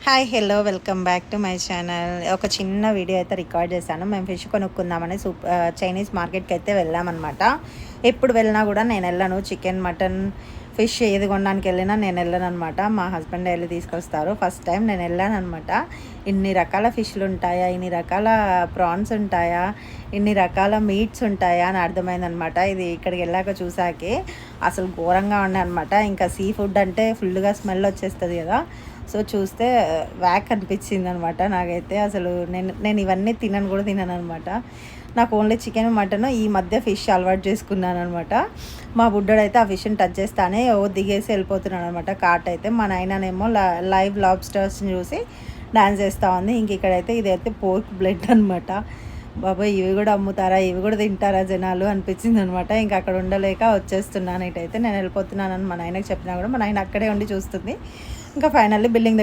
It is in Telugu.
Hi hello welcome back to my channel. ఒక చిన్న వీడియో అయితే రికార్డ్ చేశాను. మేము ఫిష్ కొనుక్కుందామని చైనీస్ మార్కెట్కి అయితే వెళ్ళామన్నమాట. ఎప్పుడు వెళ్ళినా కూడా నేను వెళ్ళను. చికెన్, మటన్, ఫిష్ ఏది కొనడానికి వెళ్ళినా నేను వెళ్ళను అనమాట. మా హస్బెండ్ వెళ్ళి తీసుకొస్తారు. ఫస్ట్ టైం నేను వెళ్ళాను అనమాట. ఇన్ని రకాల ఫిష్లు ఉంటాయా, ఇన్ని రకాల ప్రాన్స్ ఉంటాయా, ఇన్ని రకాల మీట్స్ ఉంటాయా అని అర్థమైందనమాట. ఇది ఇక్కడికి వెళ్ళాక చూసాకే అసలు ఘోరంగా ఉండే అనమాట. ఇంకా సీ ఫుడ్ అంటే ఫుల్గా స్మెల్ వచ్చేస్తుంది కదా. సో చూస్తే వ్యాక్ అనిపించింది అనమాట నాకైతే. అసలు నేను ఇవన్నీ తినను అనమాట. నాకు ఓన్లీ చికెన్, మటన్, ఈ మధ్య ఫిష్ అలవాటు చేసుకున్నాను అనమాట. మా బుడ్డోడైతే ఆ ఫిష్ని టచ్ చేస్తానే దిగేసి వెళ్ళిపోతున్నాడు అనమాట. కాట్ అయితే మా నాయననేమో లైవ్ లాబ్స్టర్స్ని చూసి డాన్స్ చేస్తూ ఉంది. ఇంక ఇక్కడైతే ఇదైతే పోర్క్ బ్లడ్ అనమాట. బాబాయ్ ఇవి కూడా అమ్ముతారా, ఇవి కూడా తింటారా జనాలు అనిపించింది అనమాట. ఇంకా అక్కడ ఉండలేక వచ్చేస్తున్నాను. ఇటైతే నేను వెళ్ళిపోతున్నానని మా నాయనకి చెప్పినా కూడా మా నాయన అక్కడే ఉండి చూస్తుంది. ఇంకా ఫైనల్లీ బిల్డింగ్